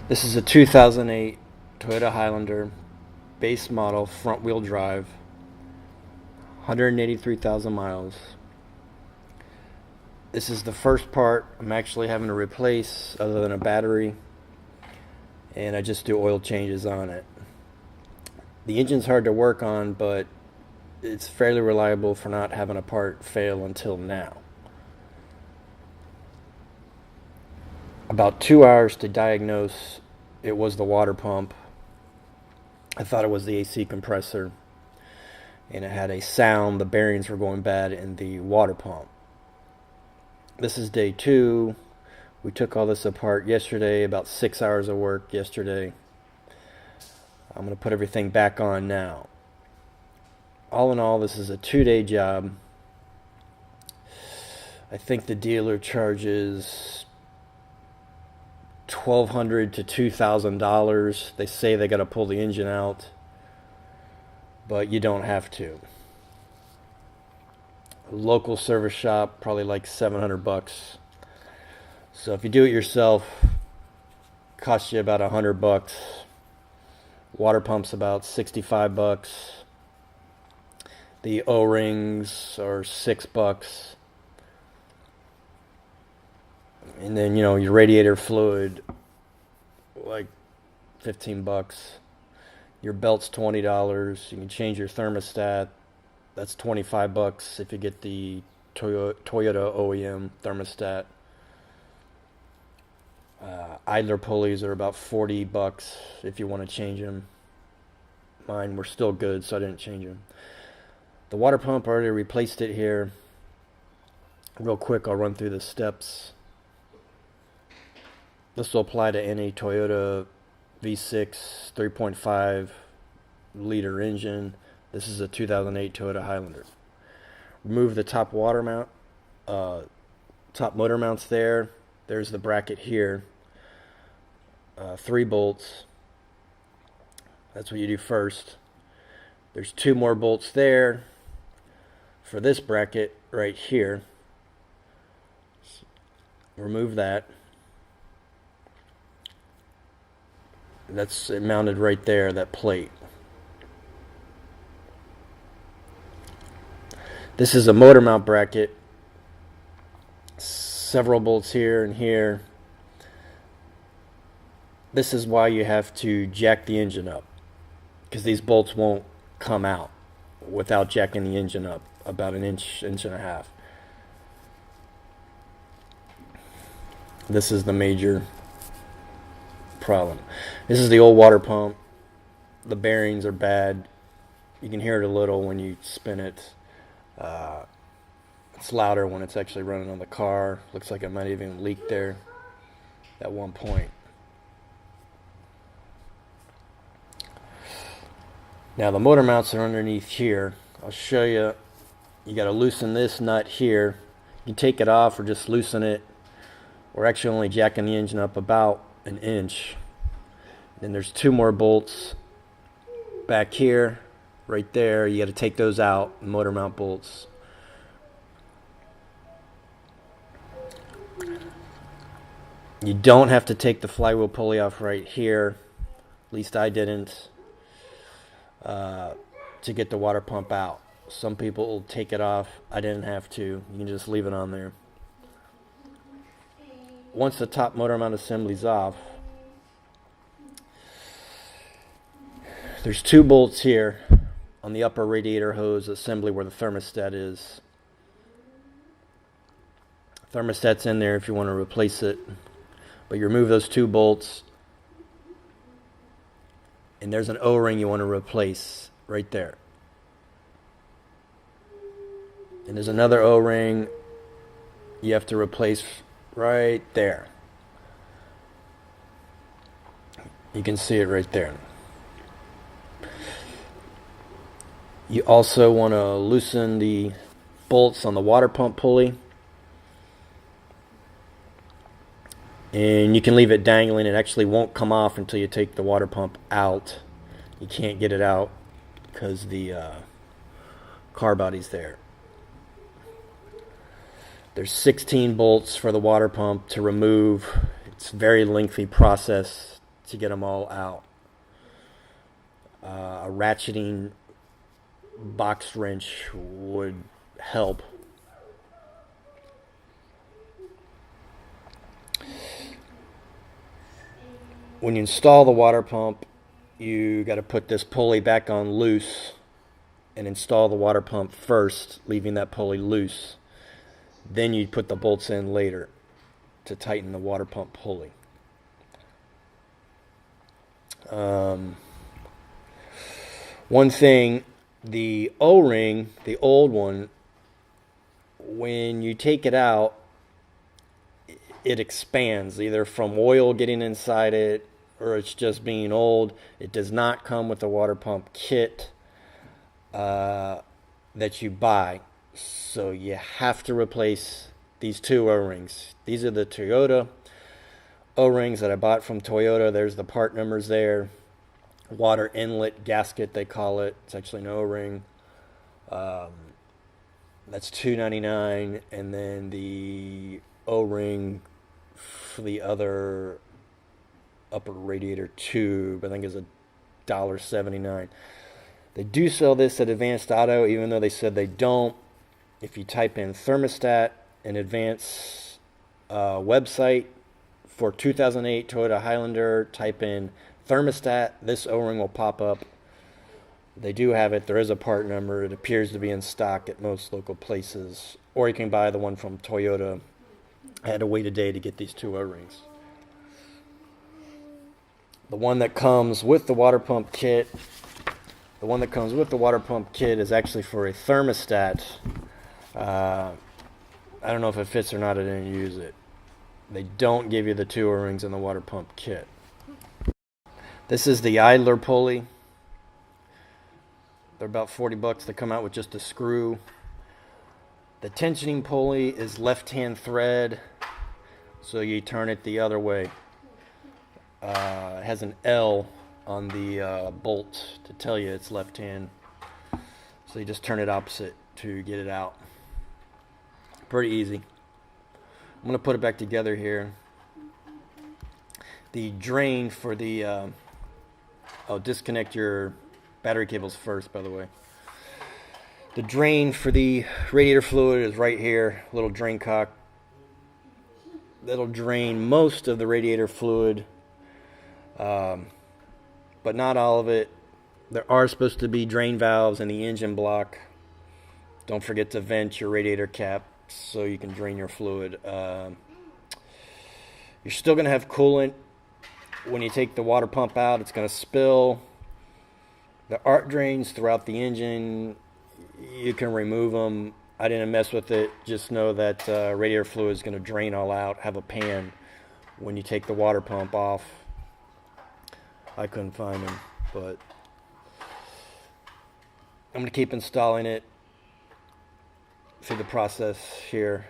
This is a 2008 Toyota Highlander, base model, front wheel drive, 183,000 miles. This is the first part I'm actually having to replace other than a battery, and I just do oil changes on it. The engine's hard to work on, but it's fairly reliable for not having a part fail until now. About 2 hours to diagnose it was the water pump. I thought it was the AC compressor, and it had a sound, the bearings were going bad in the water pump. This is day 2. We took all this apart yesterday, about 6 hours of work yesterday. I'm going to put everything back on now. All in all, this is a 2-day job. I think the dealer charges $1,200 to $2,000. They say they got to pull the engine out, but you don't have to. A local service shop, probably like $700. So if you do it yourself, costs you about $100. Water pump's about $65. The O-rings are $6. And then, your radiator fluid, like $15. Your belt's $20. You can change your thermostat. That's $25 if you get the Toyota OEM thermostat. Idler pulleys are about $40 if you want to change them. Mine were still good, so I didn't change them. The water pump, I already replaced it here. Real quick, I'll run through the steps. This will apply to any Toyota V6 3.5 liter engine. This is a 2008 Toyota Highlander. Remove the top water mount, top motor mounts there. There's the bracket here. 3 bolts. That's what you do first. There's 2 more bolts there for this bracket right here. Remove that. That's mounted right there, that plate. This is a motor mount bracket. Several bolts here and here. This is why you have to jack the engine up, because these bolts won't come out without jacking the engine up about an inch and a half. This is the major problem. This is the old water pump. The bearings are bad. You can hear it a little when you spin it. It's louder when it's actually running on the car. Looks like it might even leak there at one point. Now the motor mounts are underneath here. I'll show you. You got to loosen this nut here. You can take it off or just loosen it. We're actually only jacking the engine up about an inch. Then there's 2 more bolts back here, right there. You got to take those out, motor mount bolts. You don't have to take the flywheel pulley off right here. At least I didn't. To get the water pump out. Some people will take it off. I didn't have to. You can just leave it on there. Once the top motor mount assembly's off, there's 2 bolts here on the upper radiator hose assembly where the thermostat is. Thermostat's in there if you want to replace it. But you remove those 2 bolts, and there's an O-ring you want to replace right there. And there's another O-ring you have to replace right there. You can see it right there. You also want to loosen the bolts on the water pump pulley. And you can leave it dangling. It actually won't come off until you take the water pump out. You can't get it out because the car body's there. There's 16 bolts for the water pump to remove. It's a very lengthy process to get them all out. A ratcheting box wrench would help. When you install the water pump, you got to put this pulley back on loose and install the water pump first, leaving that pulley loose. Then you put the bolts in later to tighten the water pump pulley. One thing, the O-ring, the old one, when you take it out, it expands, either from oil getting inside it or it's just being old. It does not come with the water pump kit that you buy. So you have to replace these two O-rings. These are the Toyota O-rings that I bought from Toyota. There's the part numbers there. Water inlet gasket, they call it. It's actually an O-ring. That's $2.99, and then the O-ring for the other upper radiator tube, I think, is $1.79. They do sell this at Advanced Auto, even though they said they don't. If you type in thermostat in Advanced website for 2008 Toyota Highlander, type in thermostat, this O-ring will pop up. They do have it. There is a part number. It appears to be in stock at most local places, or you can buy the one from Toyota. I had to wait a day to get these two O-rings. The one that comes with the water pump kit, is actually for a thermostat. I don't know if it fits or not. I didn't use it. They don't give you the two O-rings in the water pump kit. This is the idler pulley. They're about $40. They come out with just a screw. The tensioning pulley is left-hand thread, so you turn it the other way. It has an L on the bolt to tell you it's left-hand. So you just turn it opposite to get it out. Pretty easy. I'm going to put it back together here. The drain for the... disconnect your battery cables first, by the way. The drain for the radiator fluid is right here. Little drain cock. That'll drain most of the radiator fluid, but not all of it. There are supposed to be drain valves in the engine block. Don't forget to vent your radiator cap so you can drain your fluid. You're still going to have coolant. When you take the water pump out, it's going to spill. The arc drains throughout the engine, you can remove them. I didn't mess with it. Just know that radiator fluid is going to drain all out. Have a pan when you take the water pump off. I couldn't find them, but I'm going to keep installing it through the process here.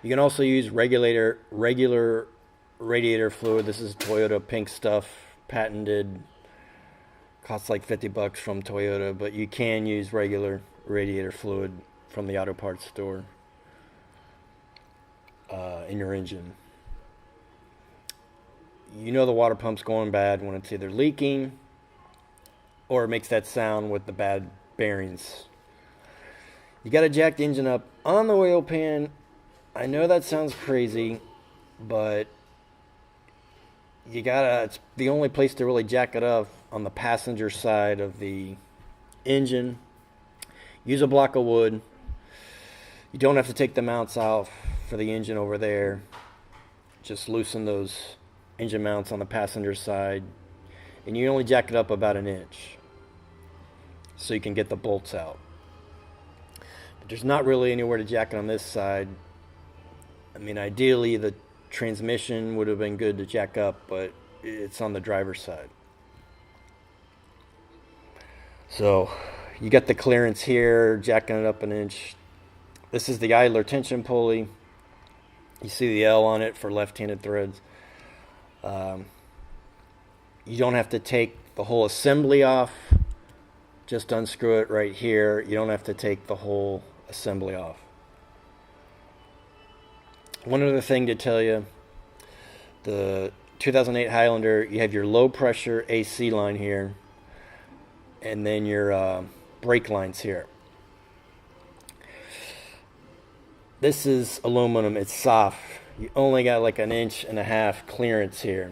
You can also use regular radiator fluid. This is Toyota pink stuff, patented. Costs like $50 from Toyota, but you can use regular radiator fluid from the auto parts store in your engine. You know the water pump's going bad when it's either leaking or it makes that sound with the bad bearings. You got to jack the engine up on the oil pan. I know that sounds crazy, but it's the only place to really jack it up on the passenger side of the engine. Use a block of wood. You don't have to take the mounts off for the engine over there. Just loosen those engine mounts on the passenger side, and you only jack it up about an inch so you can get the bolts out. But there's not really anywhere to jack it on this side. I mean, ideally the transmission would have been good to jack up, but it's on the driver's side. So you got the clearance here, jacking it up an inch. This is the idler tension pulley. You see the L on it for left-handed threads. You don't have to take the whole assembly off. Just unscrew it right here. You don't have to take the whole assembly off. One other thing to tell you, the 2008 Highlander, you have your low pressure AC line here, and then your brake lines here. This is aluminum, it's soft. You only got like 1.5 inches clearance here.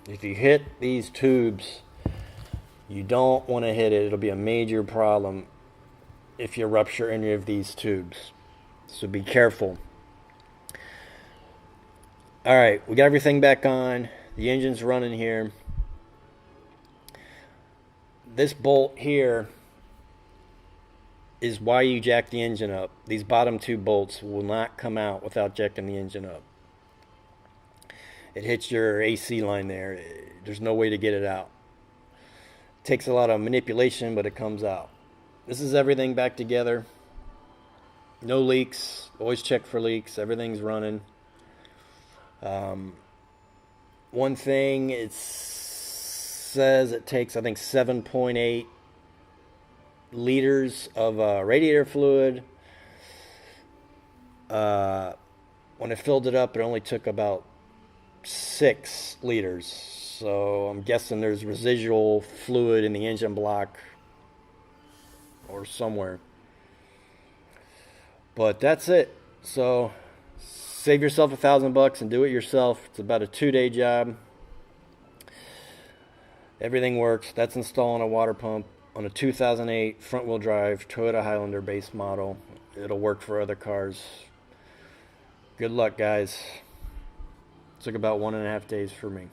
If you hit these tubes, you don't want to hit it. It'll be a major problem if you rupture any of these tubes. So be careful. Alright, we got everything back on. The engine's running here. This bolt here is why you jack the engine up. These bottom two bolts will not come out without jacking the engine up. It hits your AC line there. There's no way to get it out. It takes a lot of manipulation, but it comes out. This is everything back together. No leaks. Always check for leaks. Everything's running. One thing, it says it takes, I think, 7.8 liters of radiator fluid. When it filled it up, it only took about 6 liters. So I'm guessing there's residual fluid in the engine block or somewhere. But that's it. So save yourself $1,000 and do it yourself. It's about a 2-day job. Everything works. That's installing a water pump on a 2008 front-wheel drive Toyota Highlander base model. It'll work for other cars. Good luck, guys. It took about 1.5 days for me.